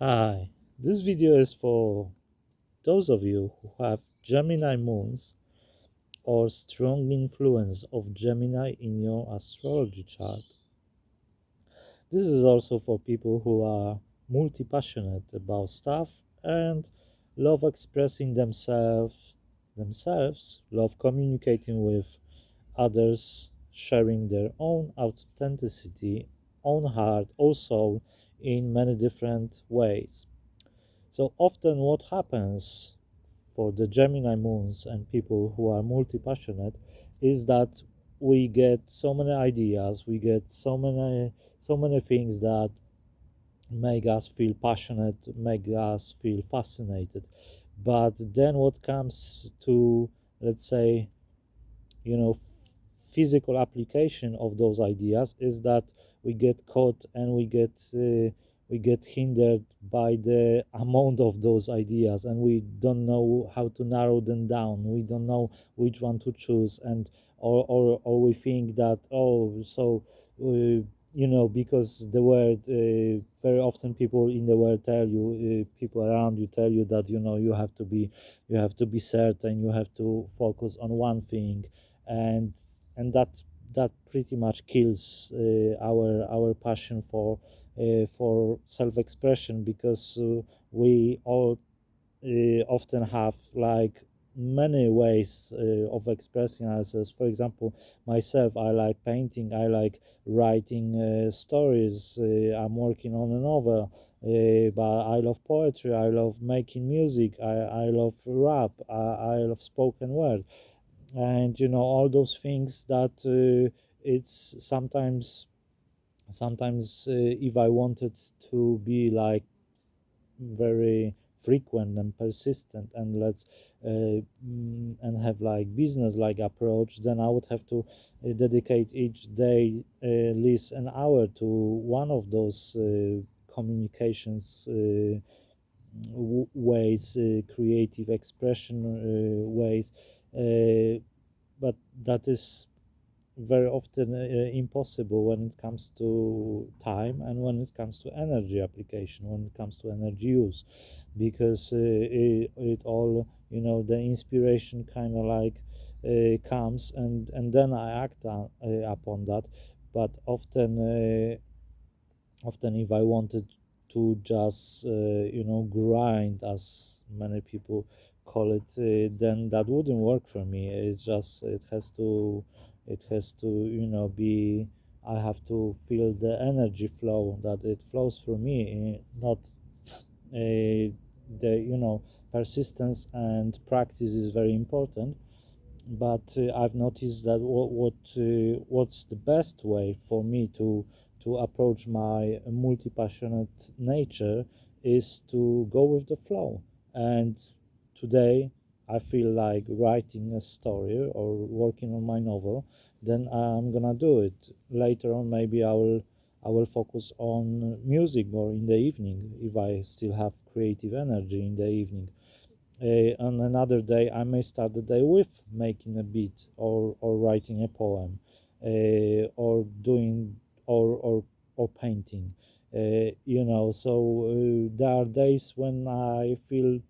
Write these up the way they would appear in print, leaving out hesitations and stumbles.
Hi, this video is for those of you who have Gemini moons or strong influence of Gemini in your astrology chart. This is also for people who are multi-passionate about stuff and love expressing themselves, love communicating with others, sharing their own authenticity, own heart, also in many different ways. So often, what happens for the Gemini moons and people who are multi passionate is that we get so many ideas, we get so many things that make us feel passionate, make us feel fascinated. But then, what comes to, let's say, you know, physical application of those ideas is that we get caught and we get hindered by the amount of those ideas, and we don't know how to narrow them down. We don't know which one to choose, and or we think that, because the word, very often people in the world tell you, people around you tell you that you have to be certain, you have to focus on one thing, and that pretty much kills our passion for self-expression, because we all often have like many ways of expressing ourselves. For example, myself, I like painting, I like writing stories, I'm working on a novel, but I love poetry, I love making music, I love rap, I love spoken word, and all those things that it's sometimes if I wanted to be like very frequent and persistent, and and have like business like approach, then I would have to dedicate each day at least an hour to one of those communications ways, creative expression ways, but that is very often impossible when it comes to time and when it comes to energy application, when it comes to energy use, because it all, the inspiration kind of like comes, and then I act upon that. But often if I wanted to just grind, as many people call it, then that wouldn't work for me. It has to be, I have to feel the energy flow, that it flows through me, not the persistence and practice is very important. But I've noticed that what's the best way for me to approach my multi-passionate nature is to go with the flow. And today I feel like writing a story or working on my novel, then I'm gonna do it. Later on, maybe I will focus on music more in the evening, if I still have creative energy in the evening. On another day, I may start the day with making a beat, or writing a poem, or doing or painting. So there are days when I feel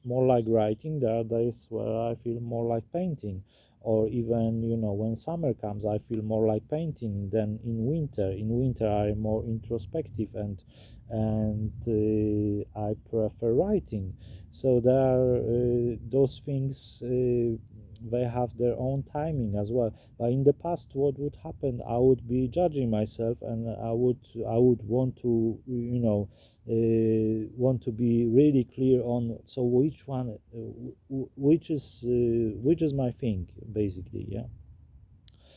more like writing. There are days where I feel more like painting, or even when summer comes, I feel more like painting than in winter. In winter, I'm more introspective, and I prefer writing. So there are those things. They have their own timing as well. But in the past, what would happen? I would be judging myself, and I would want to want to be really clear on, so which one, which is my thing, basically. Yeah.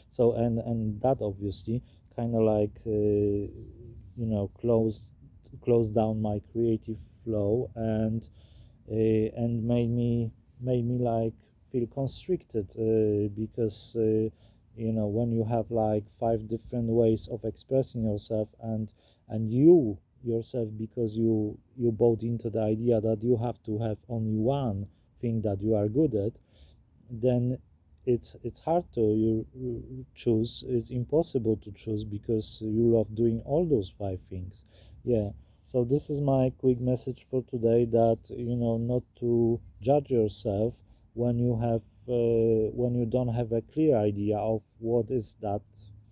So, and that obviously kind of like closed down my creative flow, and made me like feel constricted, because when you have like five different ways of expressing yourself, and you yourself, because you bought into the idea that you have to have only one thing that you are good at, then it's hard to you choose. It's impossible to choose, because you love doing all those five things. Yeah. So this is my quick message for today, that not to judge yourself when when you don't have a clear idea of what is that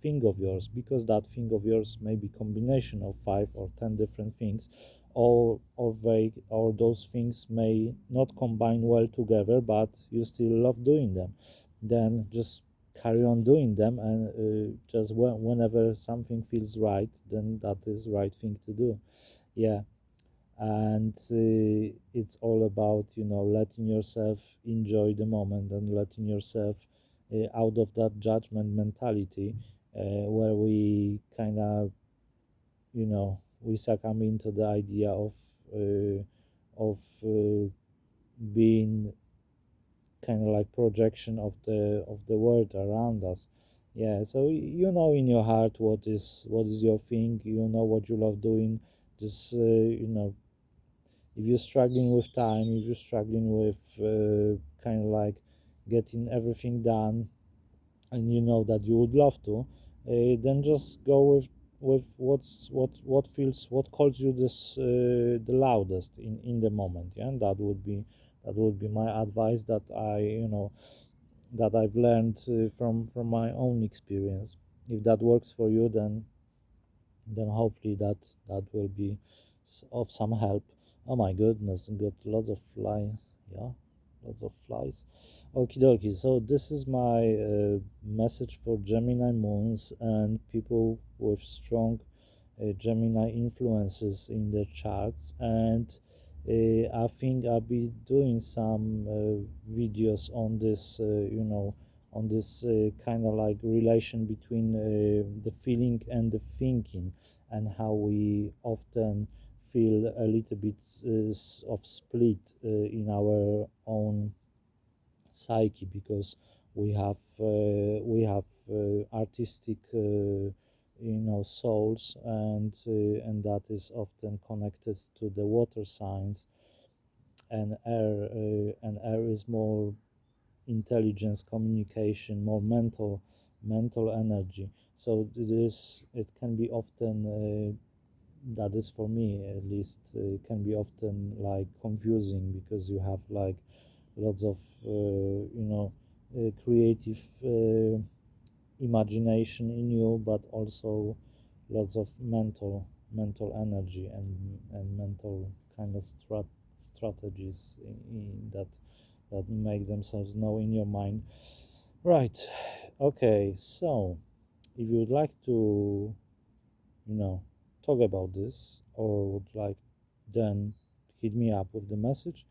thing of yours, because that thing of yours may be combination of 5 or 10 different things, or those things may not combine well together, but you still love doing them. Then just carry on doing them, and just whenever something feels right, then that is right thing to do. Yeah. And it's all about letting yourself enjoy the moment, and letting yourself out of that judgment mentality, where we kind of we succumb into the idea of being kind of like projection of the world around us. Yeah, so in your heart what is your thing, what you love doing. Just if you're struggling with time, if you're struggling with kind of like getting everything done, and you know that you would love to, then just go with what calls you the loudest in the moment. Yeah, and that would be my advice, that I've learned from my own experience. If that works for you, then hopefully that will be of some help. Oh my goodness, got lots of flies. Yeah, lots of flies. Okie dokie. So this is my message for Gemini moons and people with strong Gemini influences in the charts. And I think I'll be doing some videos on this, on this kind of like relation between the feeling and the thinking, and how we often feel a little bit of split in our own psyche, because we have artistic souls, and that is often connected to the water signs, and air is more intelligence, communication, more mental energy. So it can be often that is for me at least, can be often like confusing, because you have like lots of creative imagination in you, but also lots of mental energy, and mental kind of strategies that make themselves known in your mind. Right. Okay. So if you would like to you know talk about this, or would like, then hit me up with the message.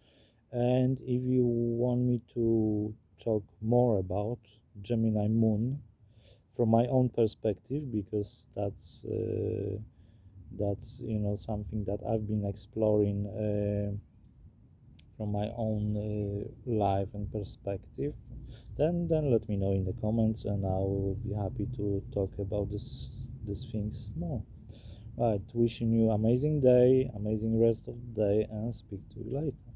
And if you want me to talk more about Gemini Moon from my own perspective, because that's something that I've been exploring from my own life and perspective, then let me know in the comments, and I will be happy to talk about these things more. Right, wishing you amazing day, amazing rest of the day, and speak to you later.